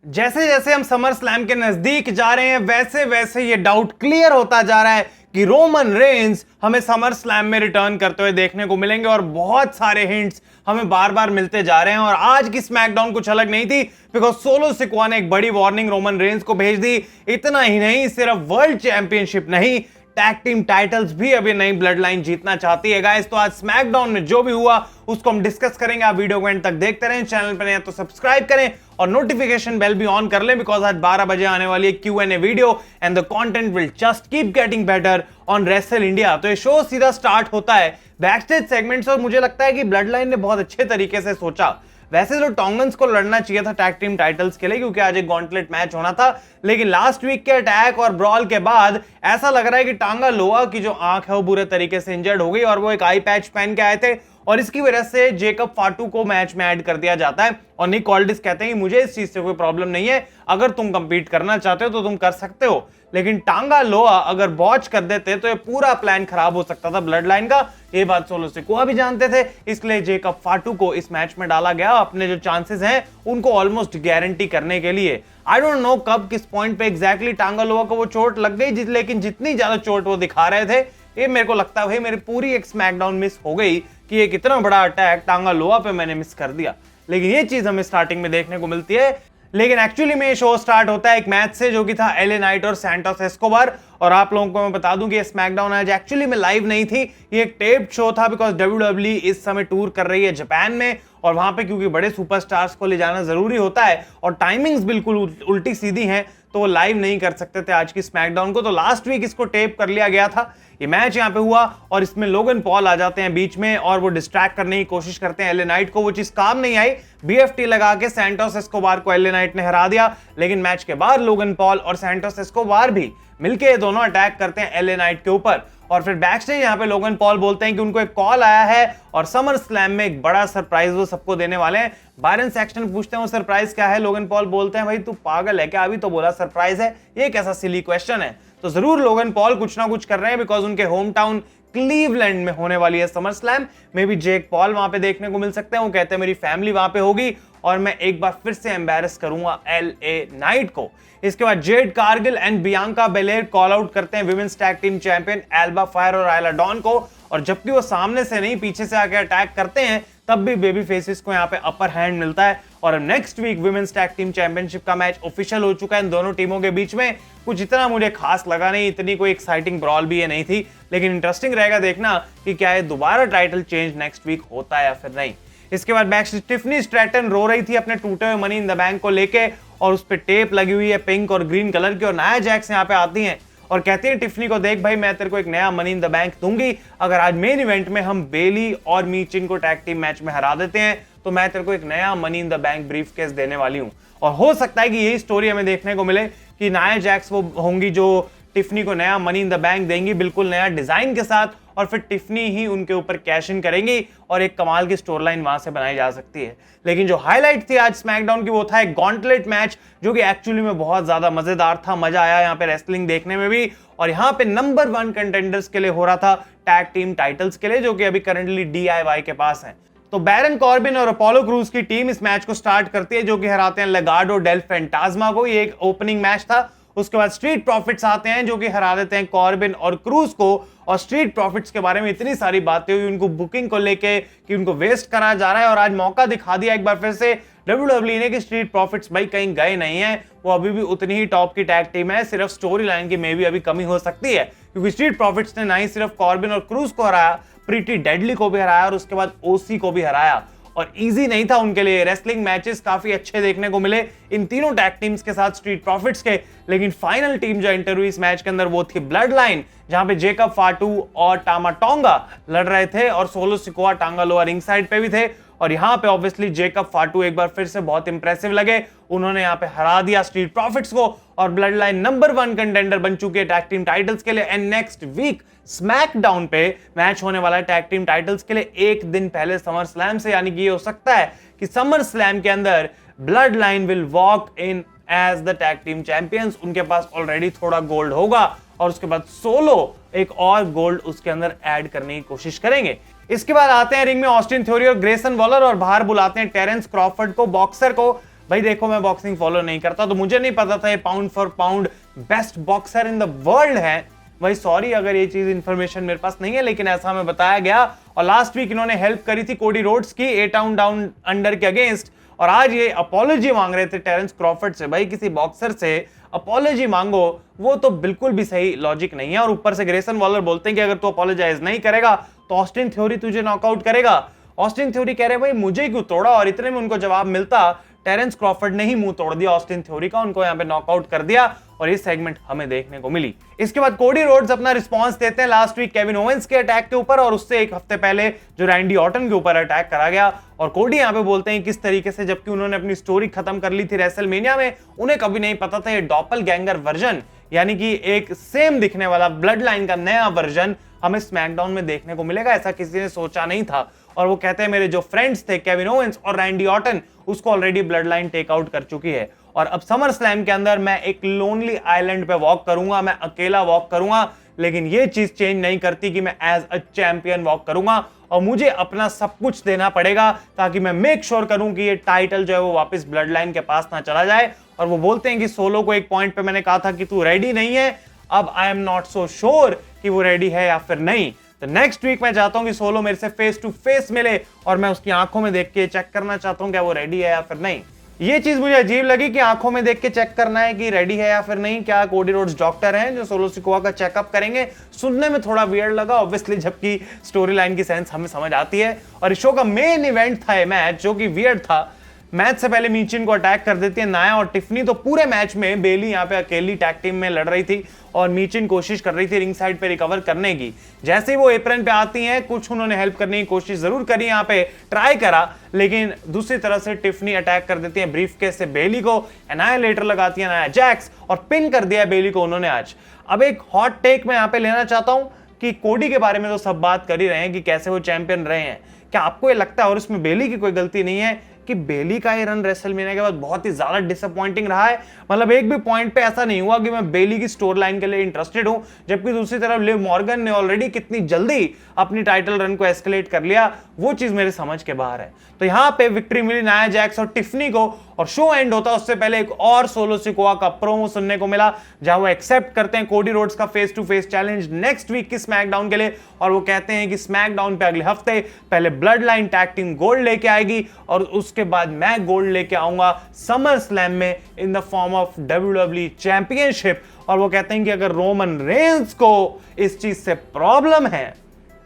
जैसे जैसे हम समर स्लैम के नजदीक जा रहे हैं वैसे वैसे ये डाउट क्लियर होता जा रहा है कि रोमन रेंस हमें समर स्लैम में रिटर्न करते हुए देखने को मिलेंगे और बहुत सारे हिंट्स हमें बार बार मिलते जा रहे हैं। और आज की स्मैकडाउन कुछ अलग नहीं थी बिकॉज सोलो सिकोआ ने एक बड़ी वार्निंग रोमन रेंस को भेज दी। इतना ही नहीं, सिर्फ वर्ल्ड चैंपियनशिप नहीं, टैग टीम टाइटल्स भी अभी नई ब्लड लाइन जीतना चाहती है गाइस। तो आज स्मैकडाउन में जो भी हुआ उसको हम डिस्कस करेंगे। आप वीडियो को एंड तक देखते रहें, चैनल पर नए तो सब्सक्राइब करें और नोटिफिकेशन बेल भी ऑन कर लें बिकॉज आज 12 बजे आने वाली है Q&A video and the content will just keep getting better on wrestle India. तो ये शो सीधा स्टार्ट होता है बैकस्टेज सेगमेंट्स और मुझे लगता है कि ब्लड लाइन ने बहुत अच्छे तरीके से सोचा। वैसे तो टोंगन्स को लड़ना चाहिए था टैग टीम टाइटल्स के लिए क्योंकि आज एक गॉन्टलेट मैच होना था, लेकिन लास्ट वीक के अटैक और ब्रॉल के बाद ऐसा लग रहा है कि टांगा लोआ की जो आंख है वो बुरे तरीके से इंजर्ड हो गई और वो एक आई पैच पहन के आए थे और इसकी वजह से जेकब फाटू को मैच में ऐड कर दिया जाता है। और निक ऑल्डिस कहते हैं कि मुझे इस चीज से कोई प्रॉब्लम नहीं है, अगर तुम कंपीट करना चाहते हो तो तुम कर सकते हो, लेकिन टांगा लोआ अगर बॉच कर देते तो ये पूरा प्लान खराब हो सकता था ब्लड लाइन का। ये बात सोलो सिकोआ भी जानते थे, इसलिए जेकब फाटू को इस मैच में डाला गया अपने जो चांसेस हैं उनको ऑलमोस्ट गारंटी करने के लिए। आई डोंट नो कब किस पॉइंट पे एग्जैक्टली टांगा लोआ को वो चोट लग गई, लेकिन जितनी ज्यादा चोट वो दिखा रहे थे ये मेरे को लगता है भाई मेरी पूरी एक स्मैकडाउन मिस हो गई कि एक इतना बड़ा अटैक टांगा लोआ पे मैंने मिस कर दिया। लेकिन ये चीज हमें स्टार्टिंग में देखने को मिलती है। लेकिन एक्चुअली में ये शो स्टार्ट होता है एक मैच से जो कि था एले नाइट और सैंटोस एस्कोबार। और आप लोगों को मैं बता दूं कि ये स्मैकडाउन आज एक्चुअली में लाइव नहीं थी, ये एक टेप्ड शो था बिकॉज WWE इस समय टूर कर रही है जापान में और वहां पे क्योंकि बड़े सुपरस्टार्स को ले जाना जरूरी होता है और टाइमिंग्स बिल्कुल उल्टी सीधी हैं तो वो लाइव नहीं कर सकते थे आज की स्मैकडाउन को। तो लास्ट वीक इसको टेप कर लिया गया था, ये मैच यहाँ पे हुआ और इसमें लोगन पॉल आ जाते हैं बीच में और वो डिस्ट्रैक्ट करने की कोशिश करते हैं एले नाइट को। वो चीज काम नहीं आई, BFT लगा के सैंटोस एस्कोबार को एले नाइट ने हरा दिया। लेकिन मैच के बाद लोगन पॉल और सैंटोस एस्कोबार भी मिलके ये दोनों अटैक करते हैं एले नाइट के ऊपर। और फिर बैकस्टेज यहाँ पे लोगन पॉल बोलते हैं कि उनको एक कॉल आया है और समर स्लैम में एक बड़ा सरप्राइज वो सबको देने वाले हैं। बायरन सैक्सटन पूछते हैं वो सरप्राइज क्या है, लोगन पॉल बोलते हैं भाई तू पागल है क्या, अभी तो बोला सरप्राइज है, ये कैसा सिली क्वेश्चन है। तो जरूर लोगन पॉल कुछ ना कुछ कर रहे हैं बिकॉज उनके होम टाउन क्लीवलैंड में होने वाली है summer slam. May be Jake Paul वहां पे देखने को मिल सकते हैं, वो कहते हैं मेरी फैमिली वहां पे होगी और मैं एक बार फिर से एम्बैरस करूंगा LA नाइट को। इसके बाद Jade Cargill and Bianca बेलेर call out करते हैं women's tag team champion Elba fire और आयला डॉन को, और जबकि वो सामने से नहीं पीछे से आके अटैक करते हैं तब भी बेबी फेसेस को यहाँ पे अपर हैंड मिलता है। और next week women's tag team championship का मैच ऑफिशियल हो चुका है इन दोनों टीमों के बीच में। कुछ इतना मुझे खास लगा नहीं, इतनी कोई एक्साइटिंग ब्रॉल भी ये नहीं थी, लेकिन इंटरेस्टिंग रहेगा देखना कि क्या ये दोबारा टाइटल चेंज नेक्स्ट वीक होता है या फिर नहीं। इसके बाद बैक टिफनी स्ट्रैटन रो रही थी अपने टूटे हुए मनी इन द बैंक को लेके और उस पर टेप लगी हुई है पिंक और ग्रीन कलर की और नाया जैक्स यहाँ पे आती हैं और कहती है टिफनी को देख भाई मैं तेरे को एक नया मनी इन द बैंक दूंगी, अगर आज मेन इवेंट में हम बेली और मीचिन को टैग टीम मैच में हरा देते हैं तो मैं तेरे को एक नया money in the bank brief case देने वाली हूं। और हो सकता है कि यही स्टोरी हमें देखने को मिले कि नाया जैक्स वो होंगी जो टिफनी को नया मनी इन द बैंक देंगी बिल्कुल नया डिजाइन के साथ और फिर टिफनी ही उनके ऊपर कैश इन करेंगी और एक कमाल की स्टोर लाइन वहां से बनाई जा सकती है। लेकिन जो हाईलाइट थी आज स्मैकडाउन की वो था एक गॉन्टलेट मैच जो कि एक्चुअली में बहुत ज्यादा मजेदार था, मजा आया यहाँ पे रेसलिंग देखने में भी। और यहाँ पे नंबर 1 कंटेंडर्स के लिए हो रहा था टैग टीम टाइटल्स के लिए जो कि अभी करंटली DIY के पास है। तो बैरन कॉर्बिन और अपोलो क्रूज की टीम इस मैच को स्टार्ट करती है जो कि हराते हैं लेगार्डो डेल फैंटास्मा को, ये एक ओपनिंग मैच था। उसके बाद स्ट्रीट प्रॉफिट्स आते हैं जो कि हरा देते हैं कॉर्बिन और क्रूज को। और स्ट्रीट प्रॉफिट्स के बारे में इतनी सारी बातें हुई उनको बुकिंग को लेके कि उनको वेस्ट करा जा रहा है और आज मौका दिखा दिया एक बार फिर से WWE ने कि स्ट्रीट प्रॉफिट्स भाई कहीं गए नहीं है, वो अभी भी उतनी ही टॉप की टैग टीम है, सिर्फ स्टोरी लाइन की मे भी अभी कमी हो सकती है क्योंकि स्ट्रीट प्रॉफिट्स ने ना ही सिर्फ कॉर्बिन और क्रूज को हराया, प्रीटी डेडली को भी हराया और उसके बाद OC को भी हराया। और इजी नहीं था उनके लिए, रेसलिंग मैचेस काफी अच्छे देखने को मिले इन तीनों टैग टीम्स के साथ स्ट्रीट प्रॉफिट्स के। लेकिन फाइनल टीम जो एंटर हुई इस मैच के अंदर वो थी ब्लड लाइन, जहां पे जेकब फाटू और टामा टोंगा लड़ रहे थे और सोलो सिकोआ टांगा लोआ रिंग साइड पे भी थे। और यहाँ पे ऑब्वियसली जेकब फाटू एक बार फिर से बहुत इंप्रेसिव लगे, उन्होंने यहाँ पे हरा दिया स्ट्रीट प्रॉफिट्स को और ब्लड लाइन नंबर 1 कंटेंडर बन चुके हैं टैग टीम टाइटल्स के लिए। एंड नेक्स्ट वीक स्मैकडाउन पे मैच होने वाला है टैग टीम टाइटल्स के लिए एक दिन पहले समर स्लैम से, यानी कि ये हो सकता है कि समर स्लैम के अंदर Bloodline will walk in as the tag team champions. उनके पास ऑलरेडी थोड़ा गोल्ड होगा और उसके बाद सोलो एक और गोल्ड उसके अंदर ऐड करने की कोशिश करेंगे। इसके बाद आते हैं रिंग में ऑस्टिन थ्योरी और ग्रेसन वॉलर और बाहर बुलाते हैं टेरेंस क्रॉफर्ड को, बॉक्सर को। भाई देखो मैं बॉक्सिंग फॉलो नहीं करता, तो मुझे नहीं पता था ये pound for pound best boxer in the world है। भाई सॉरी अगर ये चीज इंफॉर्मेशन मेरे पास नहीं है, लेकिन ऐसा हमें बताया गया। और लास्ट वीक इन्होंने हेल्प करी थी कोडी रोड्स की 8 राउंड डाउन अंडर के अगेंस्ट, और आज ये अपॉलॉजी मांग रहे थे टेरेंस क्रॉफर्ड से। भाई किसी बॉक्सर से अपॉलॉजी मांगो, वो तो बिल्कुल भी सही लॉजिक नहीं है। और ऊपर से ग्रेसन वॉलर बोलते हैं कि अगर तू अपॉलोजाइज नहीं करेगा तो ऑस्टिन थ्योरी तुझे नॉकआउट करेगा। ऑस्टिन थ्योरी कह रहे भाई मुझे क्यों तोड़ा, और इतने में उनको जवाब मिलता टेरेंस क्रॉफर्ड ने ही मुंह तोड़ दिया ऑस्टिन थ्योरी का, उनको यहां पे नॉकआउट कर दिया, और ये सेगमेंट हमें देखने को मिली। इसके बाद कोडी रोड्स अपना रिस्पांस देते हैं लास्ट वीक केविन ओवेंस के अटैक के ऊपर, और उससे एक हफ्ते पहले जो रैंडी ऑर्टन के ऊपर अटैक करा गया। और कोडी यहां पे बोलते हैं किस तरीके से, जबकि उन्होंने अपनी स्टोरी खत्म कर ली थी रेसलमेनिया में, उन्हें कभी नहीं पता था ये डॉपलगैंगर वर्जन, यानी कि एक सेम दिखने वाला ब्लड लाइन का नया वर्जन हमें स्मैकडाउन में देखने को मिलेगा। ऐसा किसी ने सोचा नहीं था। और वो कहते हैं मेरे जो फ्रेंड्स थे केविन ओवेंस और रैंडी ऑर्टन, उसको already Bloodline take out कर चुकी है, और अब समर स्लैम के अंदर मैं एक लोनली आइलैंड पे वॉक करूंगा, मैं अकेला वॉक करूंगा, लेकिन ये चीज चेंज नहीं करती कि मैं एज अ चैंपियन वॉक करूंगा, और मुझे अपना सब कुछ देना पड़ेगा ताकि मैं मेक श्योर करूं कि ये टाइटल जो है वो वापस ब्लड लाइन के पास ना चला जाए। और वो बोलते हैं कि सोलो को एक पॉइंट पे मैंने कहा था कि तू रेडी नहीं है, अब I am not so sure कि वो रेडी है या फिर नहीं। तो नेक्स्ट वीक मैं चाहता हूं कि सोलो मेरे से फेस टू फेस मिले, और मैं उसकी आंखों में देख के चेक करना चाहता हूं क्या वो रेडी है या फिर नहीं। ये चीज मुझे अजीब लगी कि आंखों में देख के चेक करना है कि रेडी है या फिर नहीं। क्या कोडी रोड्स डॉक्टर हैं जो सोलो सिकोआ का चेकअप करेंगे? सुनने में थोड़ा वियर्ड लगा ऑब्वियसली, जबकि स्टोरी लाइन की सेंस हमें समझ आती है। और इस शो का मेन इवेंट था ये मैच, जो कि वियर्ड था। मैच से पहले मीचिन को अटैक कर देती है नाया और टिफनी, तो पूरे मैच में बेली यहाँ पे अकेली टैग टीम में लड़ रही थी, और मीचिन कोशिश कर रही थी रिंग साइड पे रिकवर करने की। जैसे ही वो एप्रन पे आती हैं, कुछ उन्होंने हेल्प करने की कोशिश जरूर करी, यहाँ पे ट्राई करा, लेकिन दूसरी तरफ से टिफनी अटैक कर देती है ब्रीफकेस से बेली को, एनायलेटर लगाती है नाया जैक्स, और पिन कर दिया बेली को उन्होंने आज। अब एक हॉट टेक मैं यहाँ पे लेना चाहता हूँ कि कोडी के बारे में तो सब बात कर ही रहे हैं कि कैसे वो चैंपियन रहे हैं, क्या आपको ये लगता है, और इसमें बेली की कोई गलती नहीं है, कि बेली का ये रन रेसलमेनिया के बाद बहुत ही ज्यादा डिसअपॉइंटिंग रहा है? मतलब एक भी पॉइंट पे ऐसा नहीं हुआ कि मैं बेली की स्टोर लाइन के लिए इंटरेस्टेड हूं, जबकि दूसरी तरफ लिव मॉर्गन ने ऑलरेडी कितनी जल्दी अपनी टाइटल रन को एस्केलेट कर लिया, वो चीज मेरे समझ के बाहर है। तो यहां पे विक्ट्री मिली नाया जैक्स और टिफनी को, और शो एंड होता उससे पहले एक और सोलो सिकोआ का प्रोमो सुनने को मिला, जहां वो एक्सेप्ट करते हैं कोडी रोड्स का face to face challenge next week की स्मैकडाउन के लिए, और वो कहते हैं कि स्मैकडाउन पे अगले हफ्ते पहले blood line tag team gold लेके आएगी, और उसके बाद मैं गोल्ड लेके आऊंगा समर स्लैम में in the form of WWE championship. और वो कहते हैं कि अगर रोमन रेंस को इस चीज से प्रॉब्लम है,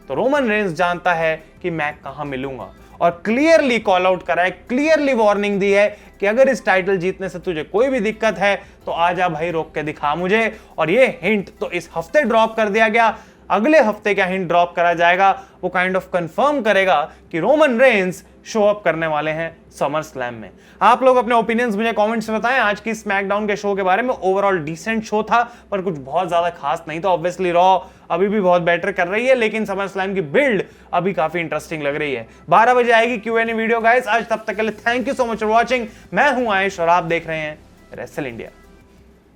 तो रोमन रेंस जानता है कि मैं कहां मिलूंगा, और क्लियरली कॉल आउट करा है, क्लियरली वार्निंग दी है कि अगर इस टाइटल जीतने से तुझे कोई भी दिक्कत है तो आजा भाई, रोक के दिखा मुझे। और ये हिंट तो इस हफ्ते ड्रॉप कर दिया गया, अगले हफ्ते क्या हिंट ड्रॉप करा जाएगा वो काइंड ऑफ कंफर्म करेगा कि रोमन रेंस शो अप करने वाले हैं समर स्लैम में। आप लोग अपने ओपिनियंस मुझे कमेंट्स में बताएं आज की स्मैकडाउन के शो के बारे में। ओवरऑल डिसेंट शो था, पर कुछ बहुत ज्यादा खास नहीं था। ऑब्वियसली रॉ अभी भी बहुत बेटर कर रही है, लेकिन समर स्लैम की बिल्ड अभी काफी इंटरेस्टिंग लग रही है। 12 बजे आएगी Q&A वीडियो गाइस। आज तब तक के लिए thank you so much for watching. मैं हूं आयुष और आप देख रहे हैं रेसल इंडिया।